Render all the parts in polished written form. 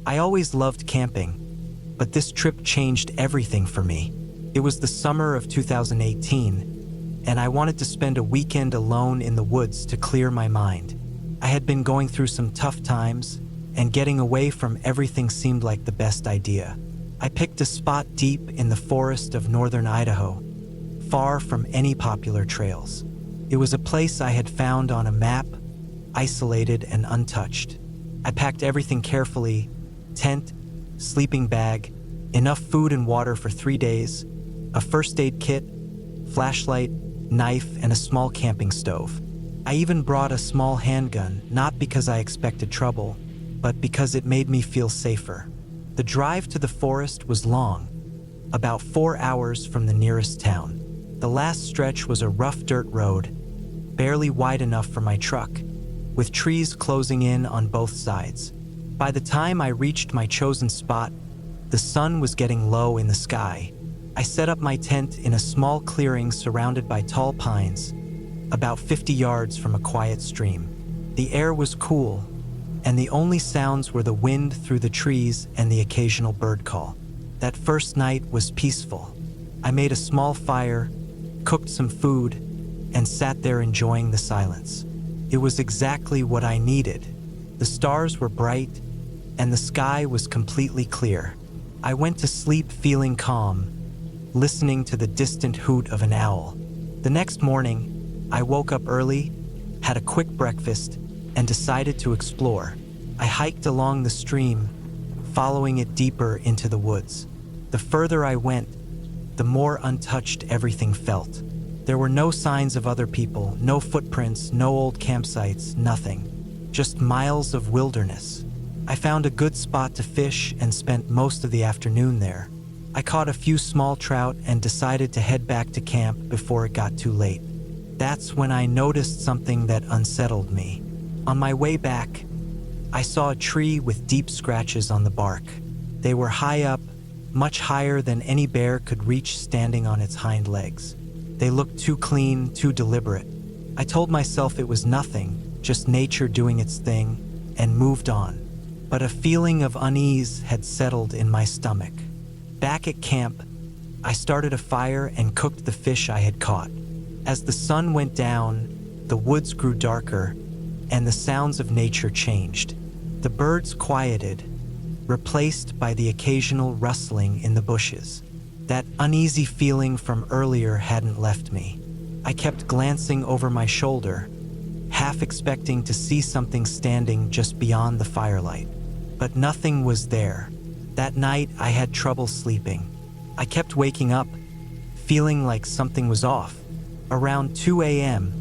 I always loved camping, but this trip changed everything for me. It was the summer of 2018, and I wanted to spend a weekend alone in the woods to clear my mind. I had been going through some tough times, and getting away from everything seemed like the best idea. I picked a spot deep in the forest of northern Idaho, far from any popular trails. It was a place I had found on a map, isolated and untouched. I packed everything carefully: tent, sleeping bag, enough food and water for 3 days, a first aid kit, flashlight, knife, and a small camping stove. I even brought a small handgun, not because I expected trouble, but because it made me feel safer. The drive to the forest was long, about 4 hours from the nearest town. The last stretch was a rough dirt road, barely wide enough for my truck, with trees closing in on both sides. By the time I reached my chosen spot, the sun was getting low in the sky. I set up my tent in a small clearing surrounded by tall pines, about 50 yards from a quiet stream. The air was cool, and the only sounds were the wind through the trees and the occasional bird call. That first night was peaceful. I made a small fire, cooked some food, and sat there enjoying the silence. It was exactly what I needed. The stars were bright, and the sky was completely clear. I went to sleep feeling calm, listening to the distant hoot of an owl. The next morning, I woke up early, had a quick breakfast, and decided to explore. I hiked along the stream, following it deeper into the woods. The further I went, the more untouched everything felt. There were no signs of other people, no footprints, no old campsites, nothing. Just miles of wilderness. I found a good spot to fish and spent most of the afternoon there. I caught a few small trout and decided to head back to camp before it got too late. That's when I noticed something that unsettled me. On my way back, I saw a tree with deep scratches on the bark. They were high up, much higher than any bear could reach standing on its hind legs. They looked too clean, too deliberate. I told myself it was nothing, just nature doing its thing, and moved on. But a feeling of unease had settled in my stomach. Back at camp, I started a fire and cooked the fish I had caught. As the sun went down, the woods grew darker, and the sounds of nature changed. The birds quieted, replaced by the occasional rustling in the bushes. That uneasy feeling from earlier hadn't left me. I kept glancing over my shoulder, half expecting to see something standing just beyond the firelight. But nothing was there. That night, I had trouble sleeping. I kept waking up, feeling like something was off. Around 2 a.m.,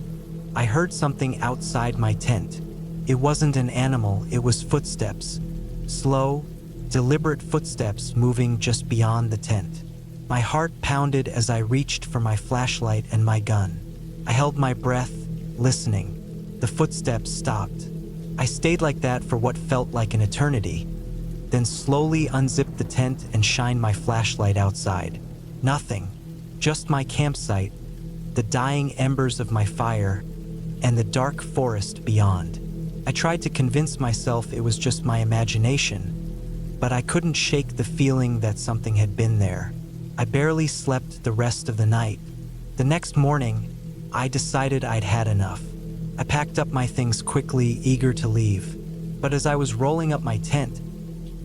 I heard something outside my tent. It wasn't an animal, it was footsteps. Slow, deliberate footsteps moving just beyond the tent. My heart pounded as I reached for my flashlight and my gun. I held my breath, listening. The footsteps stopped. I stayed like that for what felt like an eternity, then slowly unzipped the tent and shined my flashlight outside. Nothing, just my campsite, the dying embers of my fire, and the dark forest beyond. I tried to convince myself it was just my imagination, but I couldn't shake the feeling that something had been there. I barely slept the rest of the night. The next morning, I decided I'd had enough. I packed up my things quickly, eager to leave. But as I was rolling up my tent,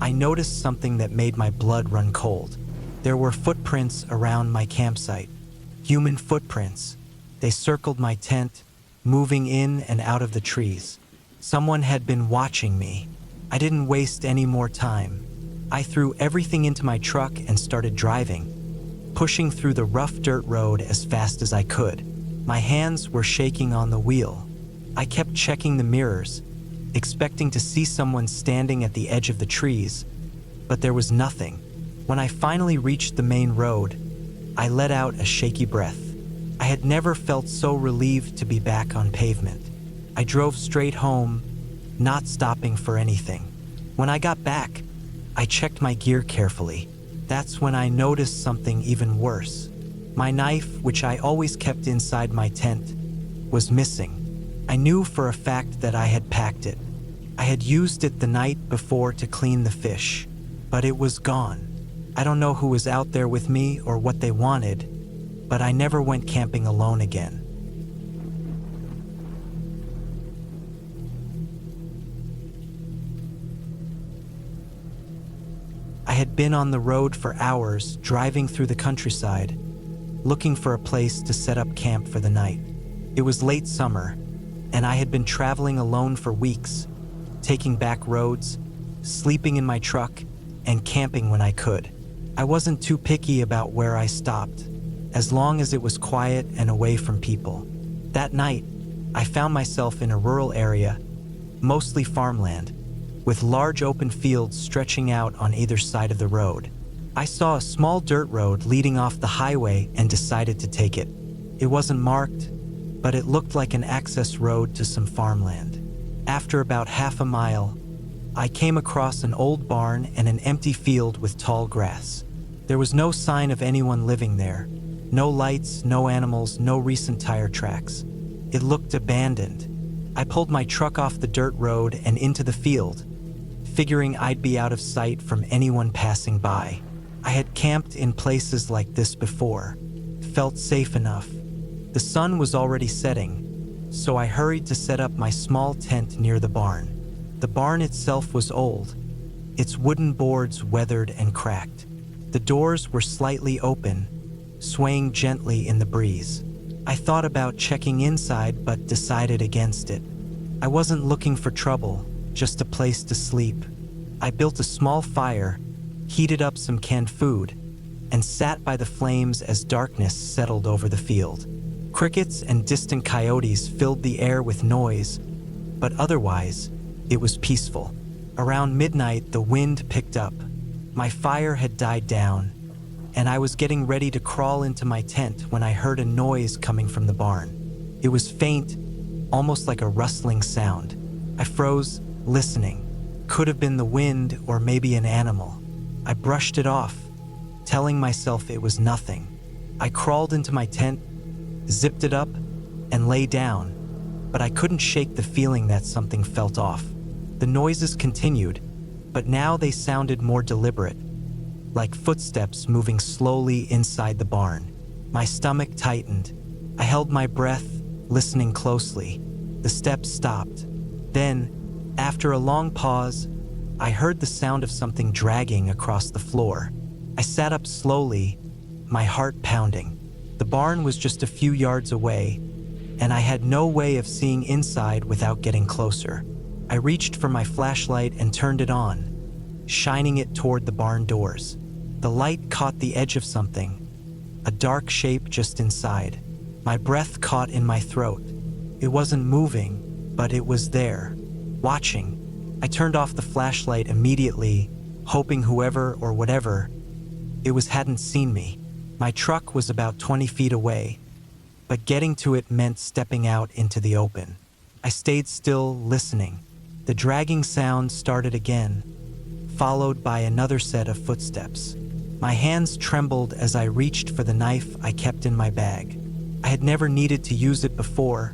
I noticed something that made my blood run cold. There were footprints around my campsite. Human footprints. They circled my tent, moving in and out of the trees. Someone had been watching me. I didn't waste any more time. I threw everything into my truck and started driving, pushing through the rough dirt road as fast as I could. My hands were shaking on the wheel. I kept checking the mirrors, expecting to see someone standing at the edge of the trees, but there was nothing. When I finally reached the main road, I let out a shaky breath. I had never felt so relieved to be back on pavement. I drove straight home, not stopping for anything. When I got back, I checked my gear carefully. That's when I noticed something even worse. My knife, which I always kept inside my tent, was missing. I knew for a fact that I had packed it, I had used it the night before to clean the fish, but it was gone. I don't know who was out there with me or what they wanted, but I never went camping alone again. I had been on the road for hours, driving through the countryside, looking for a place to set up camp for the night. It was late summer, and I had been traveling alone for weeks, taking back roads, sleeping in my truck, and camping when I could. I wasn't too picky about where I stopped, as long as it was quiet and away from people. That night, I found myself in a rural area, mostly farmland, with large open fields stretching out on either side of the road. I saw a small dirt road leading off the highway and decided to take it. It wasn't marked, but it looked like an access road to some farmland. After about half a mile, I came across an old barn and an empty field with tall grass. There was no sign of anyone living there. No lights, no animals, no recent tire tracks. It looked abandoned. I pulled my truck off the dirt road and into the field, figuring I'd be out of sight from anyone passing by. I had camped in places like this before, felt safe enough. The sun was already setting, so I hurried to set up my small tent near the barn. The barn itself was old, its wooden boards weathered and cracked. The doors were slightly open, swaying gently in the breeze. I thought about checking inside but decided against it. I wasn't looking for trouble, just a place to sleep. I built a small fire, heated up some canned food, and sat by the flames as darkness settled over the field. Crickets and distant coyotes filled the air with noise, but otherwise, it was peaceful. Around midnight, the wind picked up. My fire had died down, and I was getting ready to crawl into my tent when I heard a noise coming from the barn. It was faint, almost like a rustling sound. I froze, listening. Could have been the wind or maybe an animal. I brushed it off, telling myself it was nothing. I crawled into my tent, zipped it up, and lay down, but I couldn't shake the feeling that something felt off. The noises continued, but now they sounded more deliberate, like footsteps moving slowly inside the barn. My stomach tightened. I held my breath, listening closely. The steps stopped. Then, after a long pause, I heard the sound of something dragging across the floor. I sat up slowly, my heart pounding. The barn was just a few yards away, and I had no way of seeing inside without getting closer. I reached for my flashlight and turned it on, shining it toward the barn doors. The light caught the edge of something, a dark shape just inside. My breath caught in my throat. It wasn't moving, but it was there, watching. I turned off the flashlight immediately, hoping whoever or whatever it was hadn't seen me. My truck was about 20 feet away, but getting to it meant stepping out into the open. I stayed still, listening. The dragging sound started again, followed by another set of footsteps. My hands trembled as I reached for the knife I kept in my bag. I had never needed to use it before,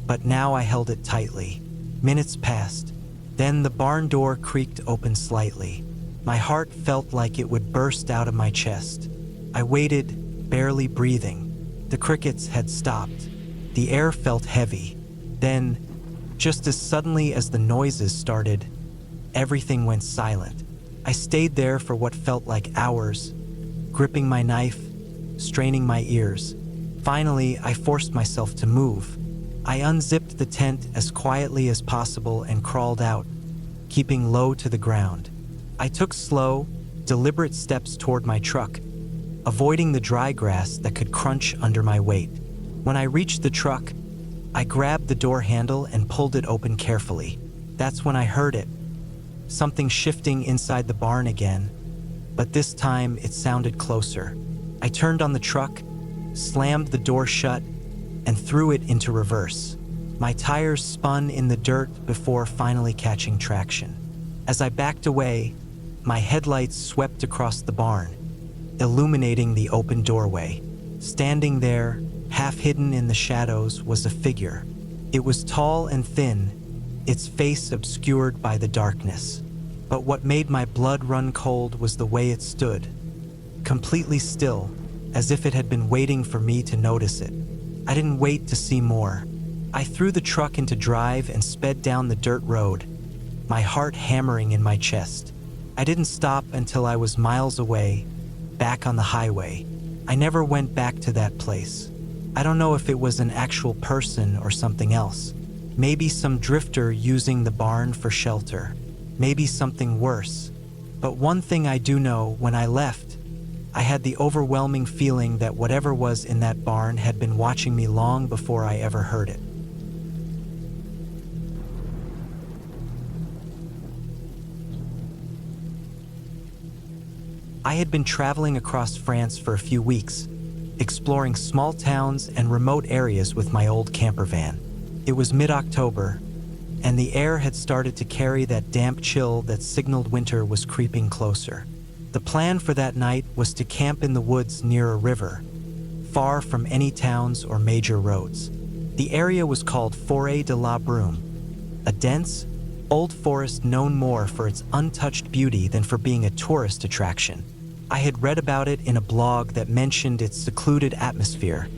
but now I held it tightly. Minutes passed. Then the barn door creaked open slightly. My heart felt like it would burst out of my chest. I waited, barely breathing. The crickets had stopped. The air felt heavy. Then, just as suddenly as the noises started, everything went silent. I stayed there for what felt like hours, gripping my knife, straining my ears. Finally, I forced myself to move. I unzipped the tent as quietly as possible and crawled out, keeping low to the ground. I took slow, deliberate steps toward my truck, avoiding the dry grass that could crunch under my weight. When I reached the truck, I grabbed the door handle and pulled it open carefully. That's when I heard it, something shifting inside the barn again, but this time it sounded closer. I turned on the truck, slammed the door shut, and threw it into reverse. My tires spun in the dirt before finally catching traction. As I backed away, my headlights swept across the barn, illuminating the open doorway. Standing there, half hidden in the shadows, was a figure. It was tall and thin, its face obscured by the darkness. But what made my blood run cold was the way it stood, completely still, as if it had been waiting for me to notice it. I didn't wait to see more. I threw the truck into drive and sped down the dirt road, my heart hammering in my chest. I didn't stop until I was miles away, back on the highway. I never went back to that place. I don't know if it was an actual person or something else. Maybe some drifter using the barn for shelter. Maybe something worse. But one thing I do know, when I left, I had the overwhelming feeling that whatever was in that barn had been watching me long before I ever heard it. I had been traveling across France for a few weeks, exploring small towns and remote areas with my old camper van. It was mid-October, and the air had started to carry that damp chill that signaled winter was creeping closer. The plan for that night was to camp in the woods near a river, far from any towns or major roads. The area was called Forêt de la Brume, a dense, old forest known more for its untouched beauty than for being a tourist attraction. I had read about it in a blog that mentioned its secluded atmosphere,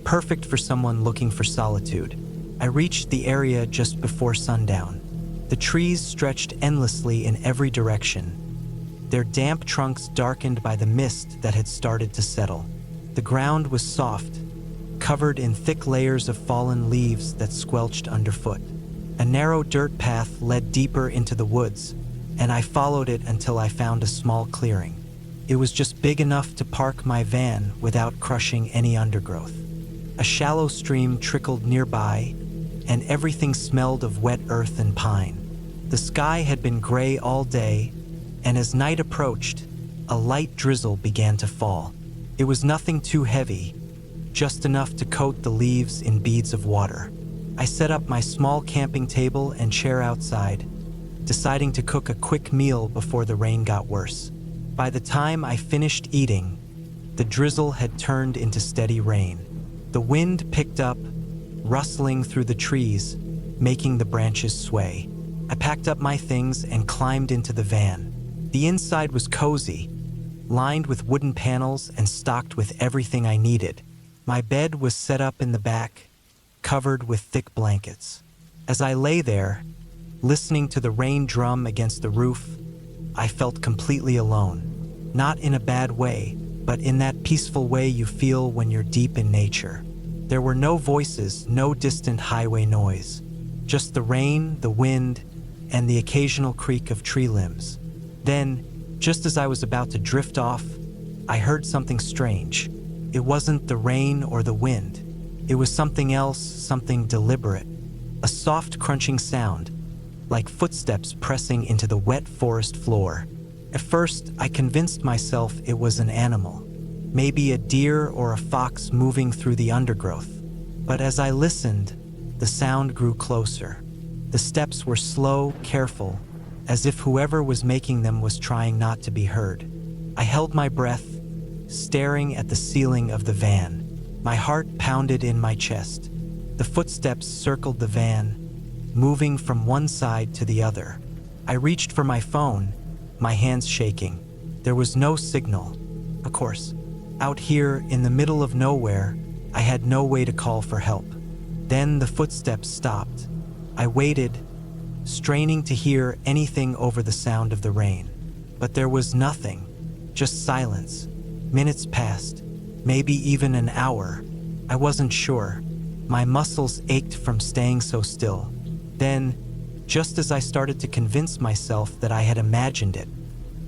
perfect for someone looking for solitude. I reached the area just before sundown. The trees stretched endlessly in every direction, their damp trunks darkened by the mist that had started to settle. The ground was soft, covered in thick layers of fallen leaves that squelched underfoot. A narrow dirt path led deeper into the woods, and I followed it until I found a small clearing. It was just big enough to park my van without crushing any undergrowth. A shallow stream trickled nearby, and everything smelled of wet earth and pine. The sky had been gray all day, and as night approached, a light drizzle began to fall. It was nothing too heavy, just enough to coat the leaves in beads of water. I set up my small camping table and chair outside, deciding to cook a quick meal before the rain got worse. By the time I finished eating, the drizzle had turned into steady rain. The wind picked up, rustling through the trees, making the branches sway. I packed up my things and climbed into the van. The inside was cozy, lined with wooden panels and stocked with everything I needed. My bed was set up in the back, covered with thick blankets. As I lay there, listening to the rain drum against the roof, I felt completely alone. Not in a bad way, but in that peaceful way you feel when you're deep in nature. There were no voices, no distant highway noise. Just the rain, the wind, and the occasional creak of tree limbs. Then, just as I was about to drift off, I heard something strange. It wasn't the rain or the wind. It was something else, something deliberate. A soft crunching sound, like footsteps pressing into the wet forest floor. At first, I convinced myself it was an animal, maybe a deer or a fox moving through the undergrowth. But as I listened, the sound grew closer. The steps were slow, careful, as if whoever was making them was trying not to be heard. I held my breath, staring at the ceiling of the van. My heart pounded in my chest. The footsteps circled the van, moving from one side to the other. I reached for my phone, my hands shaking. There was no signal. Of course, out here in the middle of nowhere, I had no way to call for help. Then the footsteps stopped. I waited, straining to hear anything over the sound of the rain. But there was nothing, just silence. Minutes passed, maybe even an hour. I wasn't sure. My muscles ached from staying so still. Then, just as I started to convince myself that I had imagined it,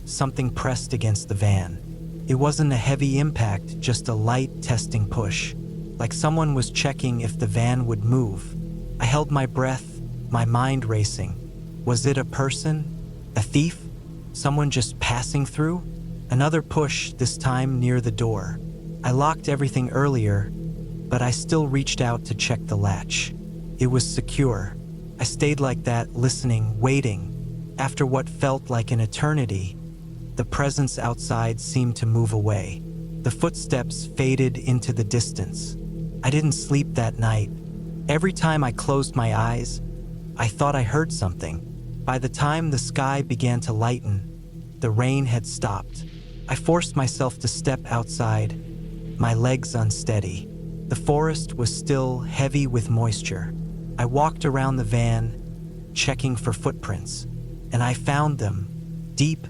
something pressed against the van. It wasn't a heavy impact, just a light testing push, like someone was checking if the van would move. I held my breath, my mind racing. Was it a person? A thief? Someone just passing through? Another push, this time near the door. I locked everything earlier, but I still reached out to check the latch. It was secure. I stayed like that, listening, waiting. After what felt like an eternity, the presence outside seemed to move away. The footsteps faded into the distance. I didn't sleep that night. Every time I closed my eyes, I thought I heard something. By the time the sky began to lighten, the rain had stopped. I forced myself to step outside, my legs unsteady. The forest was still heavy with moisture. I walked around the van, checking for footprints, and I found them. Deep,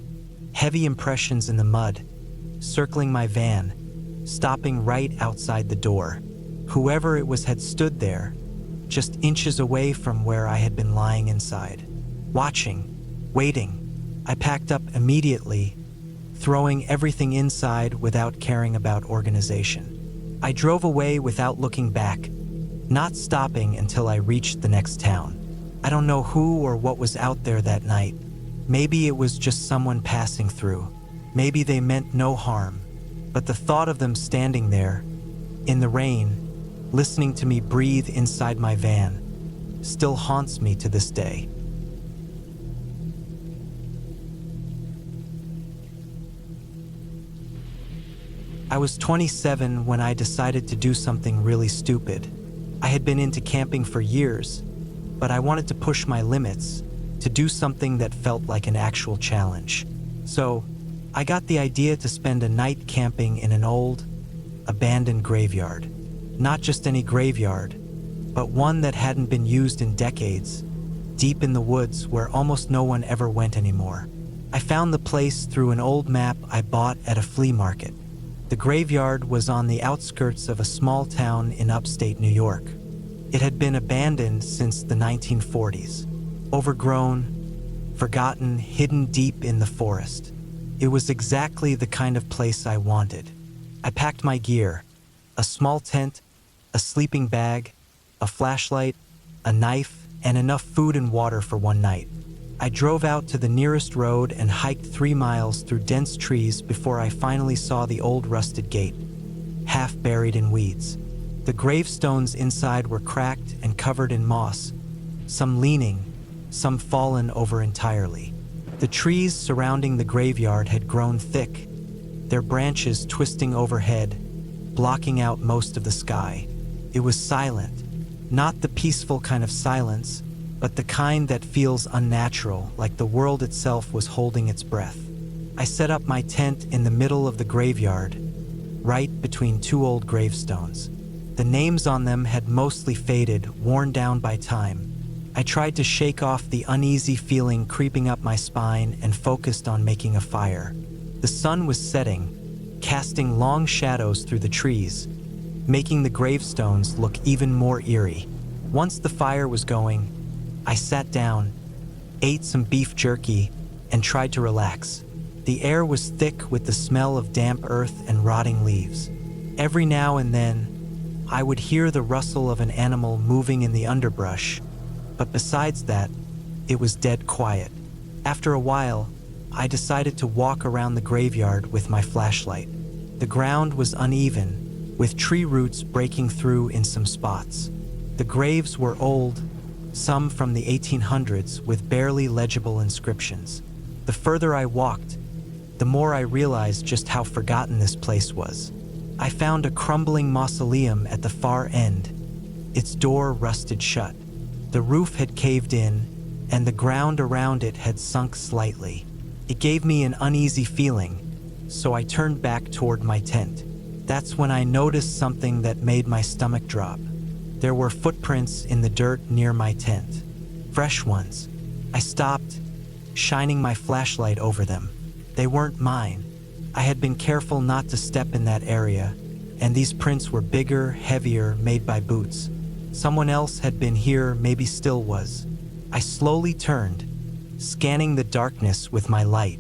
heavy impressions in the mud, circling my van, stopping right outside the door. Whoever it was had stood there, just inches away from where I had been lying inside. Watching, waiting. I packed up immediately, throwing everything inside without caring about organization. I drove away without looking back, not stopping until I reached the next town. I don't know who or what was out there that night. Maybe it was just someone passing through. Maybe they meant no harm. But the thought of them standing there, in the rain, listening to me breathe inside my van, still haunts me to this day. I was 27 when I decided to do something really stupid. I had been into camping for years, but I wanted to push my limits, to do something that felt like an actual challenge. So, I got the idea to spend a night camping in an old, abandoned graveyard. Not just any graveyard, but one that hadn't been used in decades, deep in the woods where almost no one ever went anymore. I found the place through an old map I bought at a flea market. The graveyard was on the outskirts of a small town in upstate New York. It had been abandoned since the 1940s, overgrown, forgotten, hidden deep in the forest. It was exactly the kind of place I wanted. I packed my gear, a small tent, a sleeping bag, a flashlight, a knife, and enough food and water for one night. I drove out to the nearest road and hiked 3 miles through dense trees before I finally saw the old rusted gate, half buried in weeds. The gravestones inside were cracked and covered in moss, some leaning, some fallen over entirely. The trees surrounding the graveyard had grown thick, their branches twisting overhead, blocking out most of the sky. It was silent, not the peaceful kind of silence, but the kind that feels unnatural, like the world itself was holding its breath. I set up my tent in the middle of the graveyard, right between 2 old gravestones. The names on them had mostly faded, worn down by time. I tried to shake off the uneasy feeling creeping up my spine and focused on making a fire. The sun was setting, casting long shadows through the trees, making the gravestones look even more eerie. Once the fire was going, I sat down, ate some beef jerky, and tried to relax. The air was thick with the smell of damp earth and rotting leaves. Every now and then, I would hear the rustle of an animal moving in the underbrush, but besides that, it was dead quiet. After a while, I decided to walk around the graveyard with my flashlight. The ground was uneven, with tree roots breaking through in some spots. The graves were old, some from the 1800s with barely legible inscriptions. The further I walked, the more I realized just how forgotten this place was. I found a crumbling mausoleum at the far end, its door rusted shut. The roof had caved in, and the ground around it had sunk slightly. It gave me an uneasy feeling, so I turned back toward my tent. That's when I noticed something that made my stomach drop. There were footprints in the dirt near my tent, fresh ones. I stopped, shining my flashlight over them. They weren't mine. I had been careful not to step in that area, and these prints were bigger, heavier, made by boots. Someone else had been here, maybe still was. I slowly turned, scanning the darkness with my light.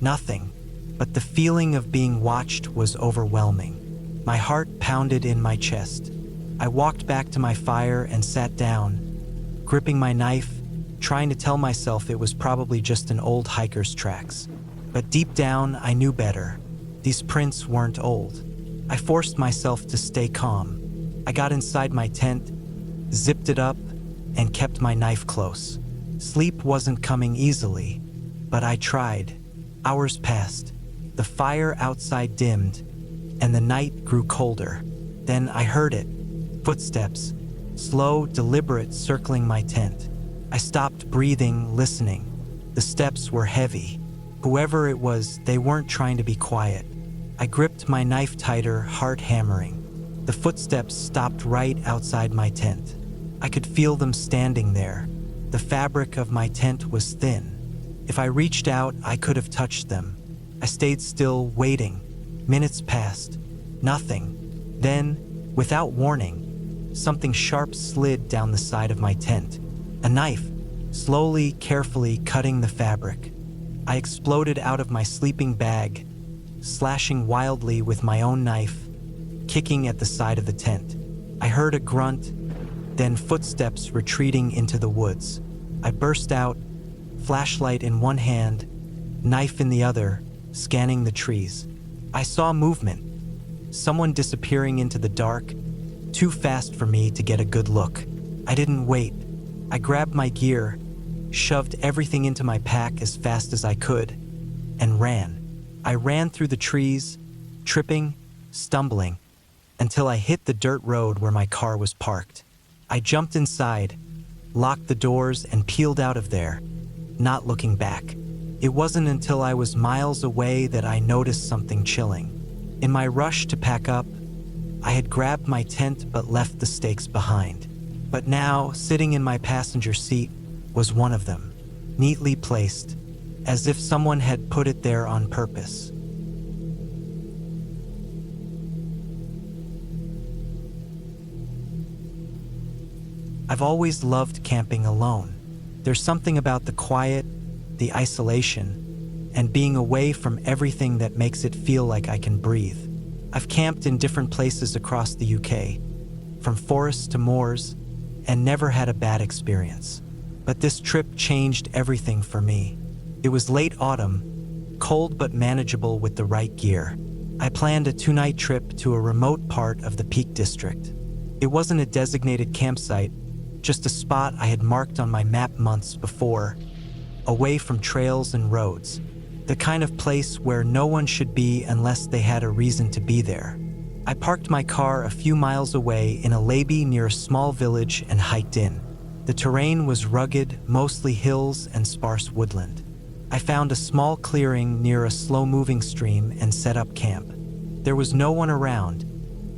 Nothing, but the feeling of being watched was overwhelming. My heart pounded in my chest. I walked back to my fire and sat down, gripping my knife, trying to tell myself it was probably just an old hiker's tracks. But deep down, I knew better. These prints weren't old. I forced myself to stay calm. I got inside my tent, zipped it up, and kept my knife close. Sleep wasn't coming easily, but I tried. Hours passed. The fire outside dimmed, and the night grew colder. Then I heard it. Footsteps, slow, deliberate, circling my tent. I stopped breathing, listening. The steps were heavy. Whoever it was, they weren't trying to be quiet. I gripped my knife tighter, heart hammering. The footsteps stopped right outside my tent. I could feel them standing there. The fabric of my tent was thin. If I reached out, I could have touched them. I stayed still, waiting. Minutes passed. Nothing. Then, without warning, something sharp slid down the side of my tent. A knife, slowly, carefully cutting the fabric. I exploded out of my sleeping bag, slashing wildly with my own knife, kicking at the side of the tent. I heard a grunt, then footsteps retreating into the woods. I burst out, flashlight in one hand, knife in the other, scanning the trees. I saw movement, someone disappearing into the dark, too fast for me to get a good look. I didn't wait. I grabbed my gear, shoved everything into my pack as fast as I could, and ran. I ran through the trees, tripping, stumbling, until I hit the dirt road where my car was parked. I jumped inside, locked the doors, and peeled out of there, not looking back. It wasn't until I was miles away that I noticed something chilling. In my rush to pack up, I had grabbed my tent but left the stakes behind. But now, sitting in my passenger seat, was one of them, neatly placed, as if someone had put it there on purpose. I've always loved camping alone. There's something about the quiet, the isolation, and being away from everything that makes it feel like I can breathe. I've camped in different places across the UK, from forests to moors, and never had a bad experience. But this trip changed everything for me. It was late autumn, cold but manageable with the right gear. I planned a 2-night trip to a remote part of the Peak District. It wasn't a designated campsite, just a spot I had marked on my map months before, away from trails and roads, the kind of place where no one should be unless they had a reason to be there. I parked my car a few miles away in a levee near a small village and hiked in. The terrain was rugged, mostly hills and sparse woodland. I found a small clearing near a slow-moving stream and set up camp. There was no one around,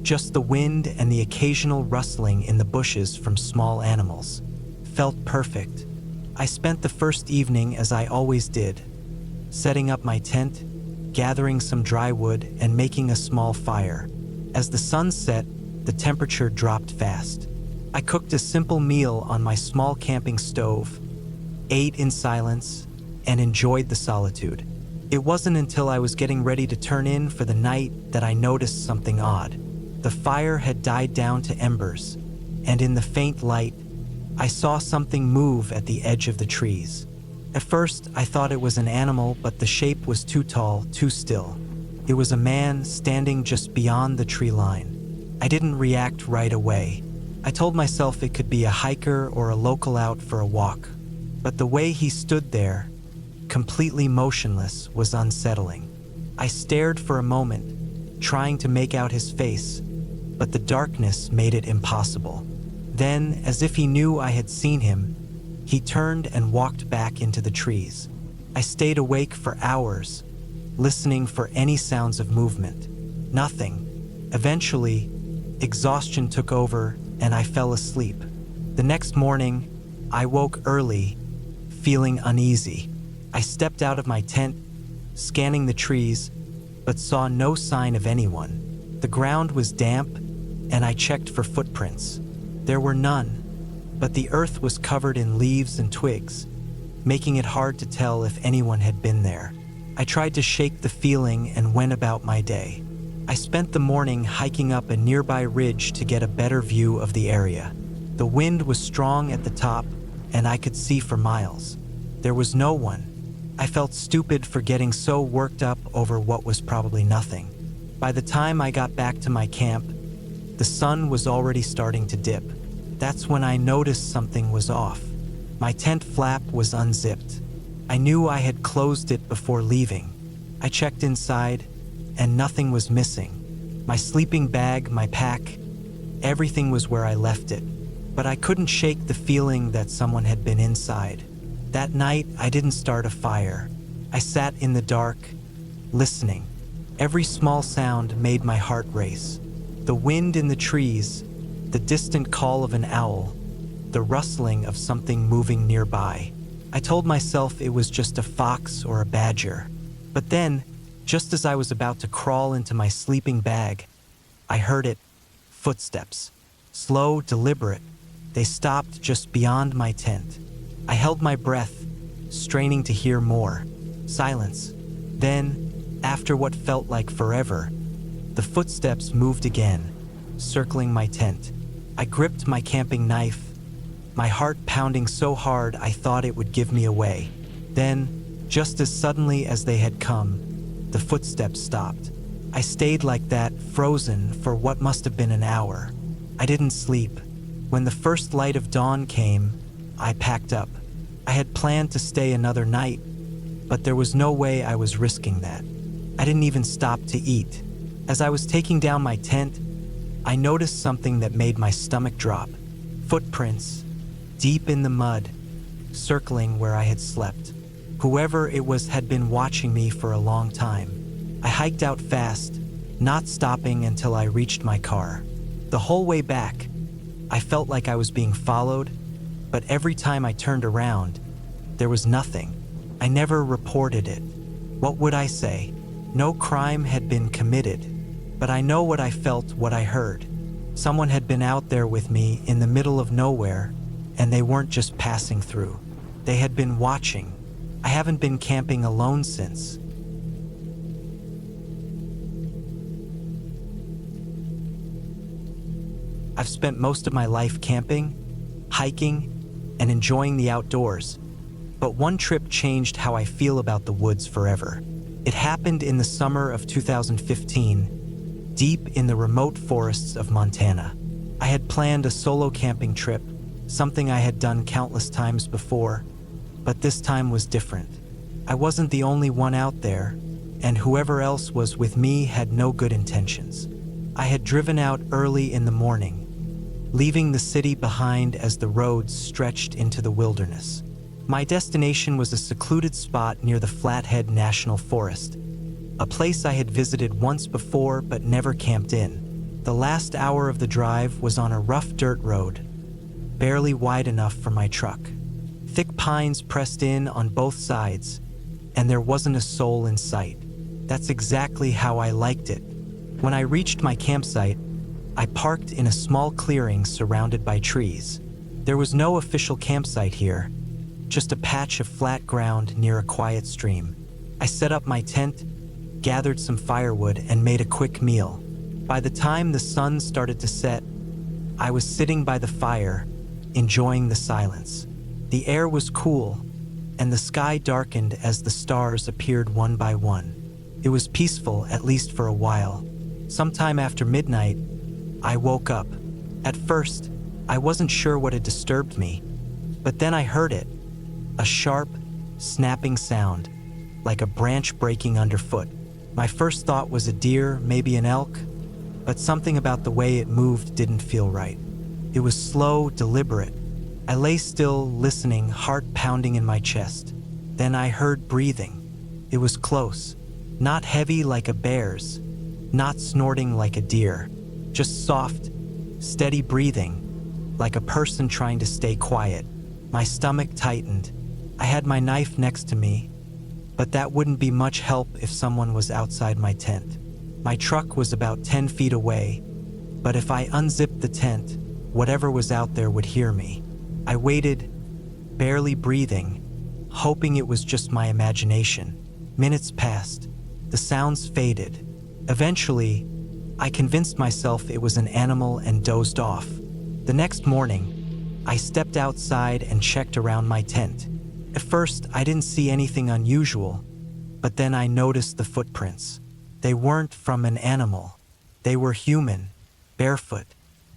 just the wind and the occasional rustling in the bushes from small animals. Felt perfect. I spent the first evening as I always did, setting up my tent, gathering some dry wood, and making a small fire. As the sun set, the temperature dropped fast. I cooked a simple meal on my small camping stove, ate in silence, and enjoyed the solitude. It wasn't until I was getting ready to turn in for the night that I noticed something odd. The fire had died down to embers, and in the faint light, I saw something move at the edge of the trees. At first, I thought it was an animal, but the shape was too tall, too still. It was a man standing just beyond the tree line. I didn't react right away. I told myself it could be a hiker or a local out for a walk. But the way he stood there, completely motionless, was unsettling. I stared for a moment, trying to make out his face, but the darkness made it impossible. Then, as if he knew I had seen him, he turned and walked back into the trees. I stayed awake for hours, listening for any sounds of movement. Nothing. Eventually, exhaustion took over and I fell asleep. The next morning, I woke early, feeling uneasy. I stepped out of my tent, scanning the trees, but saw no sign of anyone. The ground was damp, and I checked for footprints. There were none, but the earth was covered in leaves and twigs, making it hard to tell if anyone had been there. I tried to shake the feeling and went about my day. I spent the morning hiking up a nearby ridge to get a better view of the area. The wind was strong at the top, and I could see for miles. There was no one. I felt stupid for getting so worked up over what was probably nothing. By the time I got back to my camp, the sun was already starting to dip. That's when I noticed something was off. My tent flap was unzipped. I knew I had closed it before leaving. I checked inside, and nothing was missing. My sleeping bag, my pack, everything was where I left it. but I couldn't shake the feeling that someone had been inside. That night, I didn't start a fire. I sat in the dark, listening. Every small sound made my heart race. The wind in the trees, the distant call of an owl, the rustling of something moving nearby. I told myself it was just a fox or a badger. But then, just as I was about to crawl into my sleeping bag, I heard it. Footsteps. Slow, deliberate. They stopped just beyond my tent. I held my breath, straining to hear more. Silence. Then, after what felt like forever, the footsteps moved again, circling my tent. I gripped my camping knife, my heart pounding so hard I thought it would give me away. Then, just as suddenly as they had come, the footsteps stopped. I stayed like that, frozen, for what must have been an hour. I didn't sleep. When the first light of dawn came, I packed up. I had planned to stay another night, but there was no way I was risking that. I didn't even stop to eat. As I was taking down my tent, I noticed something that made my stomach drop. Footprints, deep in the mud, circling where I had slept. Whoever it was had been watching me for a long time. I hiked out fast, not stopping until I reached my car. The whole way back, I felt like I was being followed, but every time I turned around, there was nothing. I never reported it. What would I say? No crime had been committed, but I know what I felt, what I heard. Someone had been out there with me in the middle of nowhere, and they weren't just passing through. They had been watching. I haven't been camping alone since. I've spent most of my life camping, hiking, and enjoying the outdoors. But one trip changed how I feel about the woods forever. It happened in the summer of 2015, deep in the remote forests of Montana. I had planned a solo camping trip, something I had done countless times before, but this time was different. I wasn't the only one out there, and whoever else was with me had no good intentions. I had driven out early in the morning, leaving the city behind as the roads stretched into the wilderness. My destination was a secluded spot near the Flathead National Forest, a place I had visited once before but never camped in. The last hour of the drive was on a rough dirt road, barely wide enough for my truck. Thick pines pressed in on both sides, and there wasn't a soul in sight. That's exactly how I liked it. When I reached my campsite, I parked in a small clearing surrounded by trees. There was no official campsite here, just a patch of flat ground near a quiet stream. I set up my tent, gathered some firewood, and made a quick meal. By the time the sun started to set, I was sitting by the fire, enjoying the silence. The air was cool, and the sky darkened as the stars appeared one by one. It was peaceful, at least for a while. Sometime after midnight, I woke up. At first, I wasn't sure what had disturbed me, but then I heard it. A sharp, snapping sound, like a branch breaking underfoot. My first thought was a deer, maybe an elk, but something about the way it moved didn't feel right. It was slow, deliberate. I lay still, listening, heart pounding in my chest. Then I heard breathing. It was close, not heavy like a bear's, not snorting like a deer, just soft, steady breathing, like a person trying to stay quiet. My stomach tightened. I had my knife next to me, but that wouldn't be much help if someone was outside my tent. My truck was about 10 feet away, but if I unzipped the tent, whatever was out there would hear me. I waited, barely breathing, hoping it was just my imagination. Minutes passed. The sounds faded. Eventually, I convinced myself it was an animal and dozed off. The next morning, I stepped outside and checked around my tent. At first, I didn't see anything unusual, but then I noticed the footprints. They weren't from an animal. They were human, barefoot,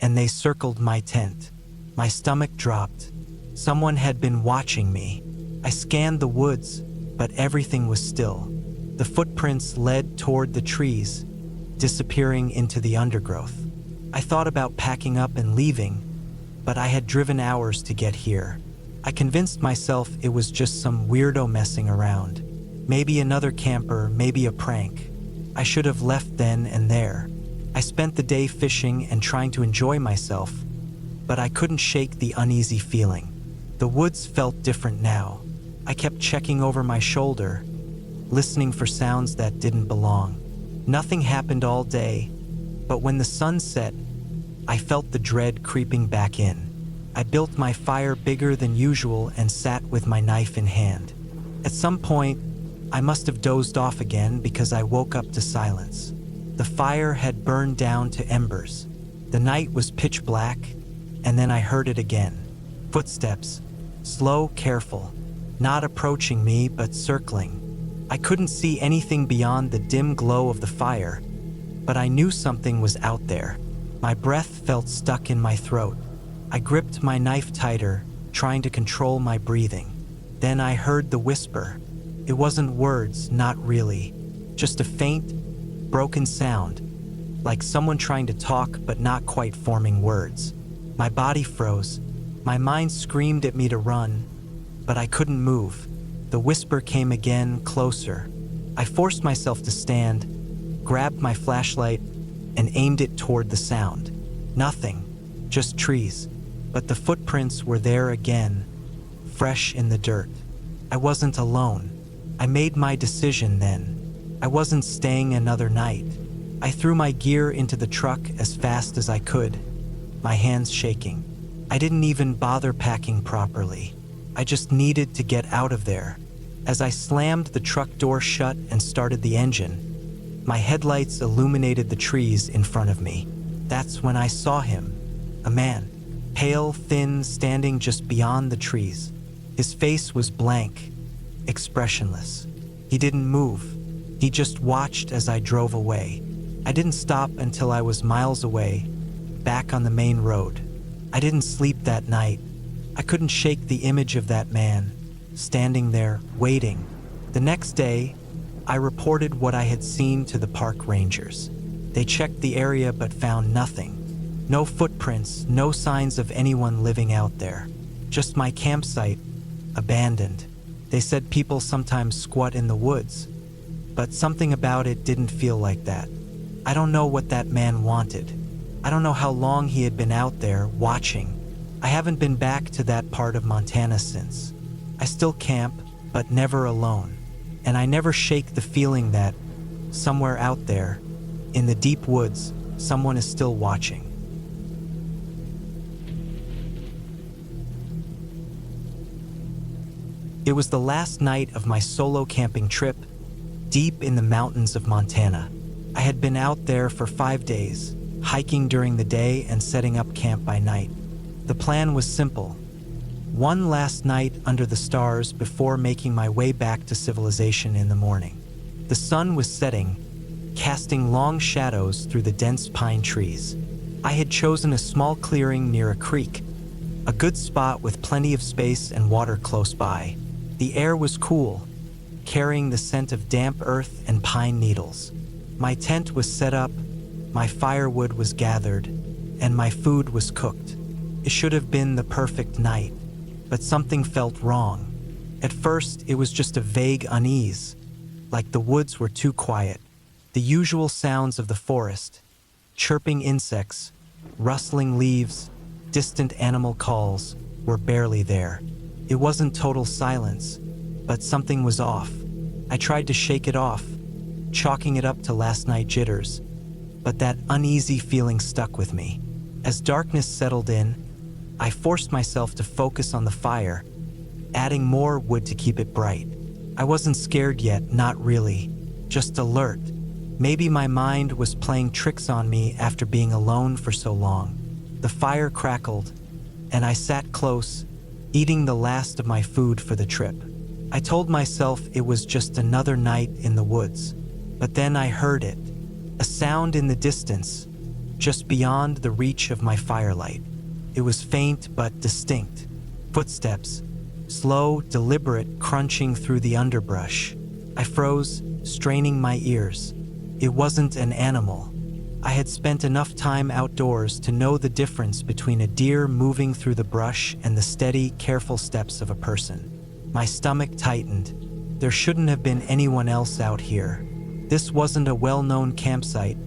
and they circled my tent. My stomach dropped. Someone had been watching me. I scanned the woods, but everything was still. The footprints led toward the trees, disappearing into the undergrowth. I thought about packing up and leaving, but I had driven hours to get here. I convinced myself it was just some weirdo messing around. Maybe another camper, maybe a prank. I should have left then and there. I spent the day fishing and trying to enjoy myself, but I couldn't shake the uneasy feeling. The woods felt different now. I kept checking over my shoulder, listening for sounds that didn't belong. Nothing happened all day, but when the sun set, I felt the dread creeping back in. I built my fire bigger than usual and sat with my knife in hand. At some point, I must have dozed off again because I woke up to silence. The fire had burned down to embers. The night was pitch black, and then I heard it again. Footsteps, slow, careful, not approaching me but circling. I couldn't see anything beyond the dim glow of the fire, but I knew something was out there. My breath felt stuck in my throat. I gripped my knife tighter, trying to control my breathing. Then I heard the whisper. It wasn't words, not really, just a faint, broken sound, like someone trying to talk but not quite forming words. My body froze. My mind screamed at me to run, but I couldn't move. The whisper came again, closer. I forced myself to stand, grabbed my flashlight, and aimed it toward the sound. Nothing, just trees. But the footprints were there again, fresh in the dirt. I wasn't alone. I made my decision then. I wasn't staying another night. I threw my gear into the truck as fast as I could, my hands shaking. I didn't even bother packing properly. I just needed to get out of there. As I slammed the truck door shut and started the engine, my headlights illuminated the trees in front of me. That's when I saw him, a man, pale, thin, standing just beyond the trees. His face was blank, expressionless. He didn't move. He just watched as I drove away. I didn't stop until I was miles away, back on the main road. I didn't sleep that night. I couldn't shake the image of that man, standing there, waiting. The next day, I reported what I had seen to the park rangers. They checked the area but found nothing. No footprints, no signs of anyone living out there. Just my campsite, abandoned. They said people sometimes squat in the woods, but something about it didn't feel like that. I don't know what that man wanted. I don't know how long he had been out there, watching. I haven't been back to that part of Montana since. I still camp, but never alone. And I never shake the feeling that, somewhere out there, in the deep woods, someone is still watching. It was the last night of my solo camping trip, deep in the mountains of Montana. I had been out there for 5 days, hiking during the day and setting up camp by night. The plan was simple. One last night under the stars before making my way back to civilization in the morning. The sun was setting, casting long shadows through the dense pine trees. I had chosen a small clearing near a creek, a good spot with plenty of space and water close by. The air was cool, carrying the scent of damp earth and pine needles. My tent was set up, my firewood was gathered, and my food was cooked. It should have been the perfect night, but something felt wrong. At first, it was just a vague unease, like the woods were too quiet. The usual sounds of the forest, chirping insects, rustling leaves, distant animal calls, were barely there. It wasn't total silence, but something was off. I tried to shake it off, chalking it up to last night jitters, but that uneasy feeling stuck with me. As darkness settled in, I forced myself to focus on the fire, adding more wood to keep it bright. I wasn't scared yet, not really, just alert. Maybe my mind was playing tricks on me after being alone for so long. The fire crackled, and I sat close, eating the last of my food for the trip. I told myself it was just another night in the woods, but then I heard it, a sound in the distance, just beyond the reach of my firelight. It was faint but distinct. Footsteps, slow, deliberate, crunching through the underbrush. I froze, straining my ears. It wasn't an animal. I had spent enough time outdoors to know the difference between a deer moving through the brush and the steady, careful steps of a person. My stomach tightened. There shouldn't have been anyone else out here. This wasn't a well-known campsite,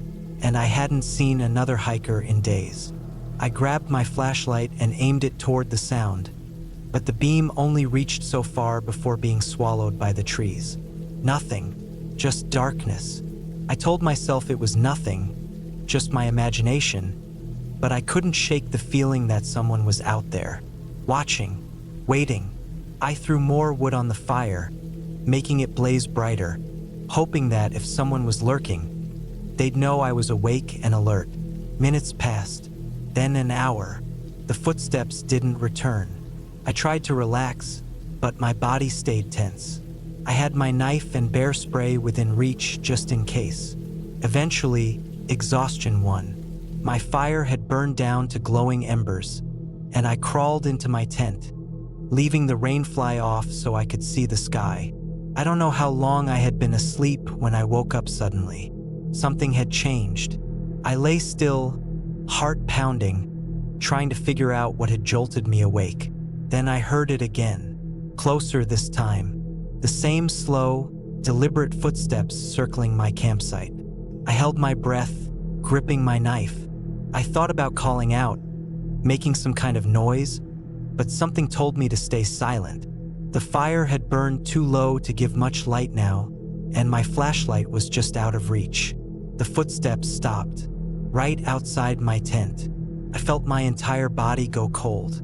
and I hadn't seen another hiker in days. I grabbed my flashlight and aimed it toward the sound, but the beam only reached so far before being swallowed by the trees. Nothing, just darkness. I told myself it was nothing, just my imagination, but I couldn't shake the feeling that someone was out there, watching, waiting. I threw more wood on the fire, making it blaze brighter, hoping that if someone was lurking, they'd know I was awake and alert. Minutes passed, then an hour. The footsteps didn't return. I tried to relax, but my body stayed tense. I had my knife and bear spray within reach just in case. Eventually, exhaustion won. My fire had burned down to glowing embers, and I crawled into my tent, leaving the rain fly off so I could see the sky. I don't know how long I had been asleep when I woke up suddenly. Something had changed. I lay still, heart pounding, trying to figure out what had jolted me awake. Then I heard it again, closer this time. The same slow, deliberate footsteps circling my campsite. I held my breath, gripping my knife. I thought about calling out, making some kind of noise, but something told me to stay silent. The fire had burned too low to give much light now, and my flashlight was just out of reach. The footsteps stopped, right outside my tent. I felt my entire body go cold.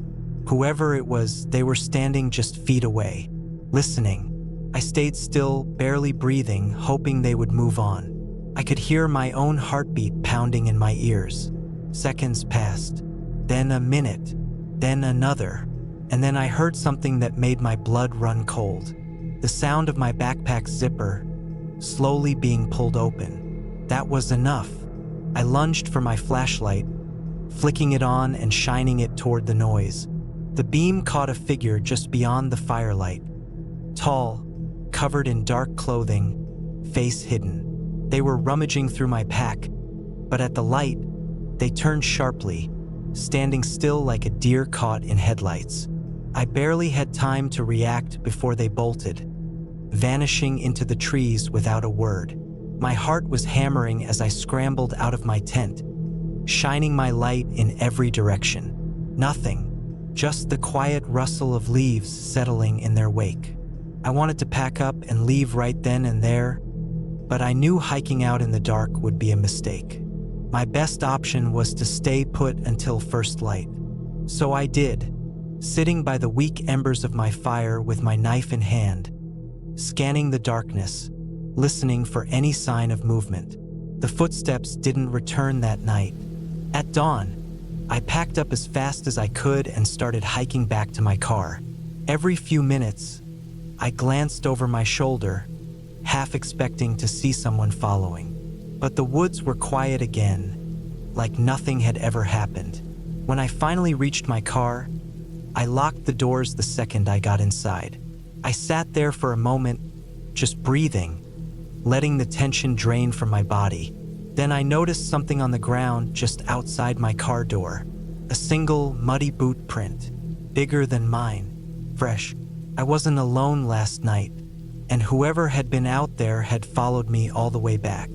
Whoever it was, they were standing just feet away, listening. I stayed still, barely breathing, hoping they would move on. I could hear my own heartbeat pounding in my ears. Seconds passed, then a minute, then another, and then I heard something that made my blood run cold. The sound of my backpack zipper slowly being pulled open. That was enough. I lunged for my flashlight, flicking it on and shining it toward the noise. The beam caught a figure just beyond the firelight. Tall, covered in dark clothing, face hidden. They were rummaging through my pack, but at the light, they turned sharply, standing still like a deer caught in headlights. I barely had time to react before they bolted, vanishing into the trees without a word. My heart was hammering as I scrambled out of my tent, shining my light in every direction. Nothing, just the quiet rustle of leaves settling in their wake. I wanted to pack up and leave right then and there, but I knew hiking out in the dark would be a mistake. My best option was to stay put until first light. So I did, sitting by the weak embers of my fire with my knife in hand, scanning the darkness, listening for any sign of movement. The footsteps didn't return that night. At dawn, I packed up as fast as I could and started hiking back to my car. Every few minutes, I glanced over my shoulder, half expecting to see someone following. But the woods were quiet again, like nothing had ever happened. When I finally reached my car, I locked the doors the second I got inside. I sat there for a moment, just breathing, letting the tension drain from my body. Then I noticed something on the ground just outside my car door. A single, muddy boot print, bigger than mine, fresh. I wasn't alone last night, and whoever had been out there had followed me all the way back.